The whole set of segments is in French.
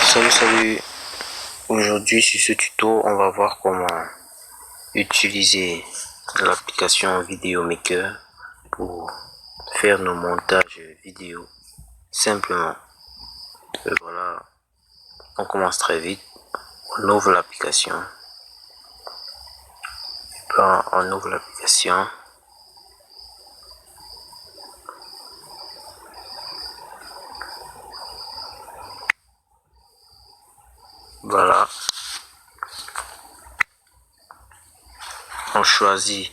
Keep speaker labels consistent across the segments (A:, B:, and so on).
A: Salut, aujourd'hui sur ce tuto on va voir comment utiliser l'application Video Maker pour faire nos montages vidéo simplement. Et voilà, on commence très vite, on ouvre l'application, voilà, on choisit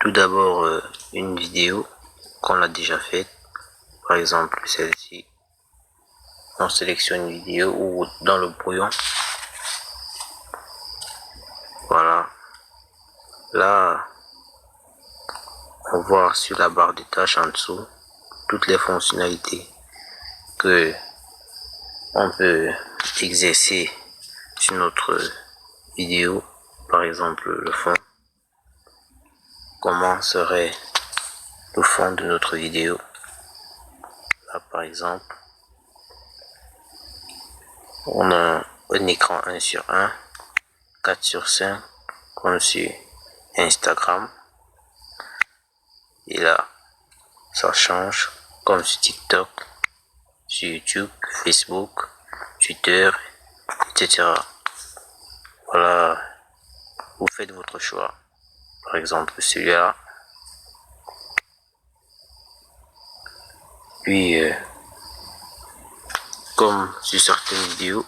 A: tout d'abord une vidéo qu'on a déjà faite, par exemple celle-ci. On sélectionne une vidéo ou dans le brouillon. Voilà, là on voit sur la barre de tâches en dessous toutes les fonctionnalités que on peut exercer sur notre vidéo. Par exemple le fond, comment serait le fond de notre vidéo. Là par exemple on a un écran 1:1, 4:5 comme sur Instagram, et là ça change comme sur TikTok, sur YouTube, Facebook, Twitter, etc. Voilà, vous faites votre choix. Par exemple celui-là. Puis comme sur certaines vidéos,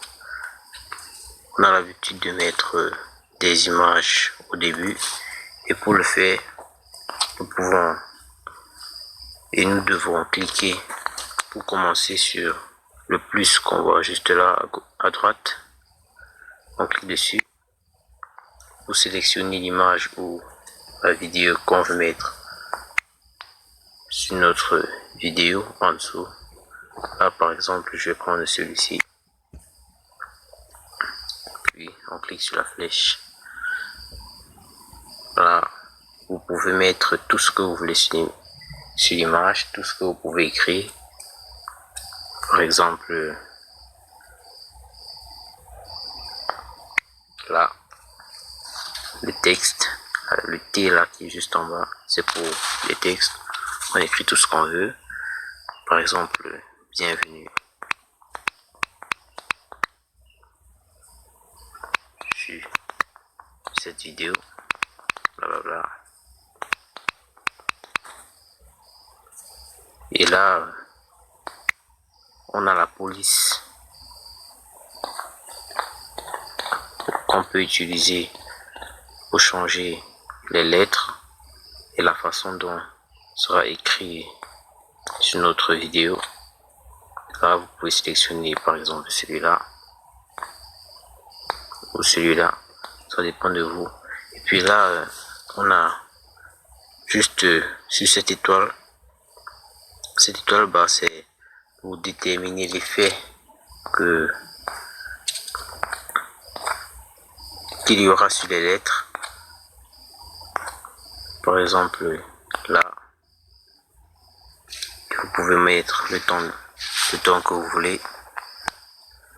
A: on a l'habitude de mettre des images au début, et pour le faire nous devons cliquer pour commencer sur le plus qu'on voit juste là à droite. On clique dessus pour sélectionner l'image ou la vidéo qu'on veut mettre sur notre vidéo en dessous. Là par exemple je vais prendre celui-ci, puis on clique sur la flèche. Voilà, vous pouvez mettre tout ce que vous voulez sur l'image, tout ce que vous pouvez écrire. Par exemple là, le texte, le T là qui est juste en bas, c'est pour les textes. On écrit tout ce qu'on veut. Par exemple, bienvenue sur cette vidéo, blablabla. Et là on a la police qu'on peut utiliser pour changer les lettres et la façon dont sera écrit sur notre vidéo. Là vous pouvez sélectionner par exemple celui-là ou celui-là, ça dépend de vous. Et puis là on a juste sur cette étoile, bah, c'est pour déterminer l'effet qu'il y aura sur les lettres. Par exemple là, vous pouvez mettre le temps que vous voulez.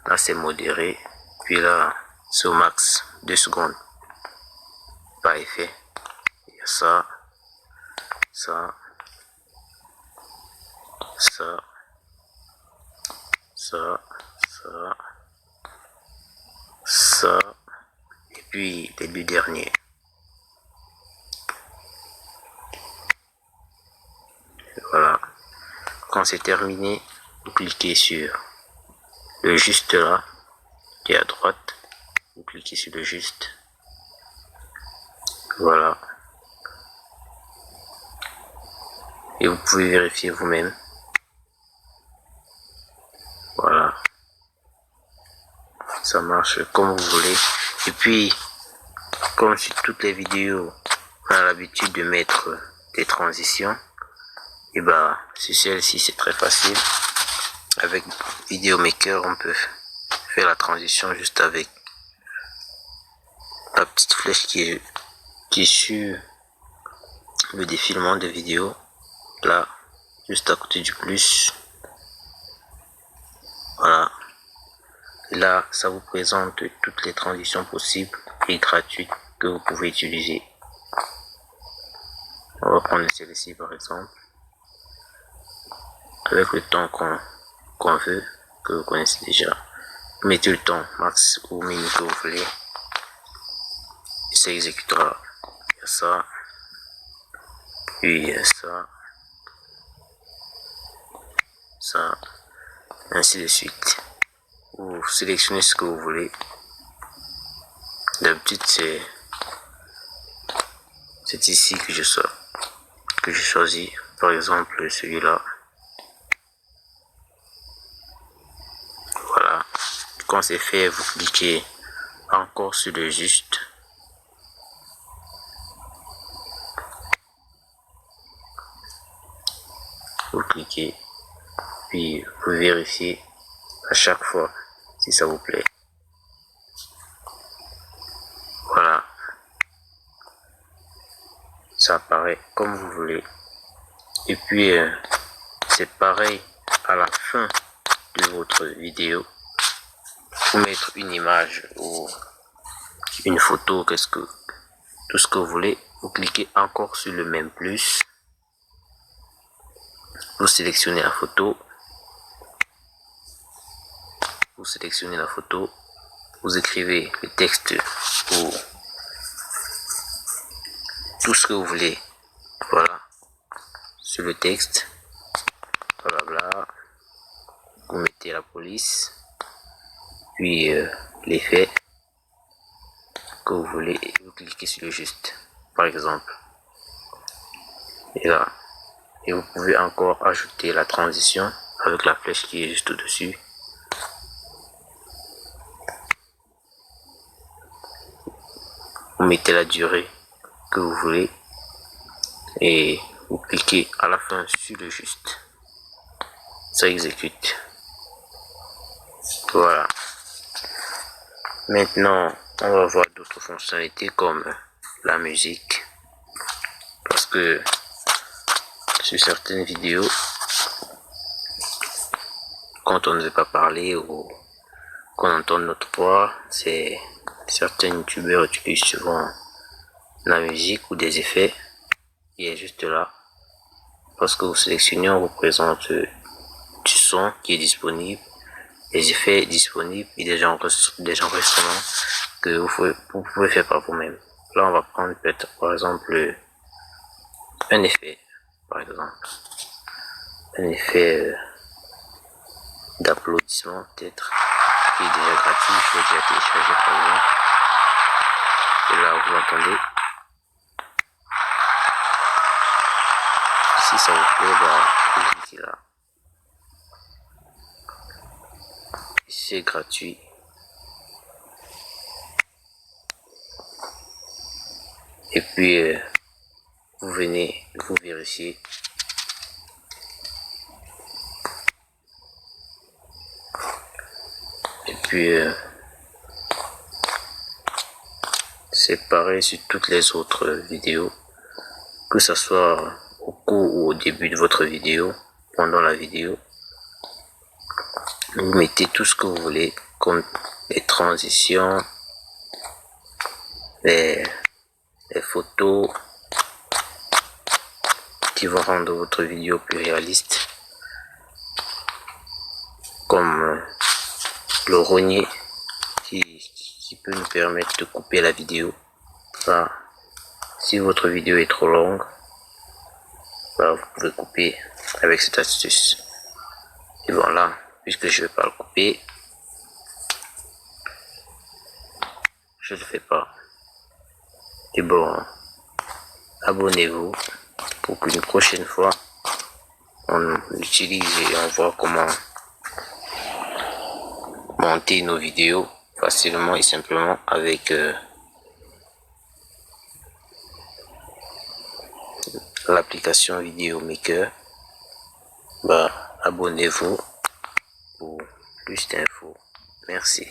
A: Là c'est modéré, puis là c'est au max 2 secondes par effet. Il y a ça, et puis les deux derniers. Voilà, quand c'est terminé, vous cliquez sur le juste là qui est à droite, vous cliquez sur le juste. Voilà, et vous pouvez vérifier vous-même. Voilà, ça marche comme vous voulez. Et puis comme sur toutes les vidéos on a l'habitude de mettre des transitions, et bah sur celle-ci c'est très facile. Avec Video Maker on peut faire la transition juste avec la petite flèche qui est sur le défilement de vidéo, là juste à côté du plus. Voilà, Là, ça vous présente toutes les transitions possibles et gratuites que vous pouvez utiliser. On va prendre celle-ci par exemple. Avec le temps qu'on veut, que vous connaissez déjà. Vous mettez le temps max ou mini que vous voulez. Et ça exécutera. Il y a ça. Puis il y a ça. Ça. Ainsi de suite. Vous sélectionnez ce que vous voulez. D'habitude c'est ici que je choisis. Par exemple celui-là. Voilà. Quand c'est fait, vous cliquez encore sur le juste. Vous cliquez. Puis vous vérifiez à chaque fois si ça vous plaît. Voilà. Ça apparaît comme vous voulez. Et puis c'est pareil à la fin de votre vidéo. Vous mettre une image ou une photo, tout ce que vous voulez. Vous cliquez encore sur le même plus. Vous sélectionnez la photo. Vous sélectionnez la photo. Vous écrivez le texte ou tout ce que vous voulez. Voilà. Sur le texte. Blablabla. Vous mettez la police. Puis l'effet que vous voulez. Et vous cliquez sur le juste. Par exemple. Et là. Et vous pouvez encore ajouter la transition avec la flèche qui est juste au-dessus. Vous mettez la durée que vous voulez et vous cliquez à la fin sur le juste. Ça exécute. Voilà. Maintenant, on va voir d'autres fonctionnalités comme la musique. Parce que sur certaines vidéos, quand on ne veut pas parler ou qu'on entend notre voix, certains youtubeurs utilisent souvent la musique ou des effets. Il est juste là. Parce que vous sélectionnez, on vous présente du son qui est disponible, les effets disponibles et des enregistrements que vous pouvez faire par vous-même. Là, on va prendre peut-être par exemple un effet, par exemple un effet d'applaudissement peut-être qui est déjà gratuit, je l'ai déjà téléchargé par exemple. Et là, vous entendez. Si ça vous plaît, vous cliquez là. C'est gratuit. Et puis, vous venez, vous vérifiez. Et puis, c'est pareil sur toutes les autres vidéos. Que ce soit au cours ou au début de votre vidéo, pendant la vidéo. Vous mettez tout ce que vous voulez, comme les transitions, les photos qui vont rendre votre vidéo plus réaliste, comme le rogné qui peut nous permettre de couper la vidéo. Enfin, si votre vidéo est trop longue, vous pouvez couper avec cette astuce. Et voilà, puisque je ne vais pas le couper, je ne le fais pas. Et bon, abonnez-vous pour qu'une prochaine fois on utilise et on voit comment monter nos vidéos facilement et simplement avec l'application Vidéo Maker. Abonnez-vous pour plus d'infos. Merci.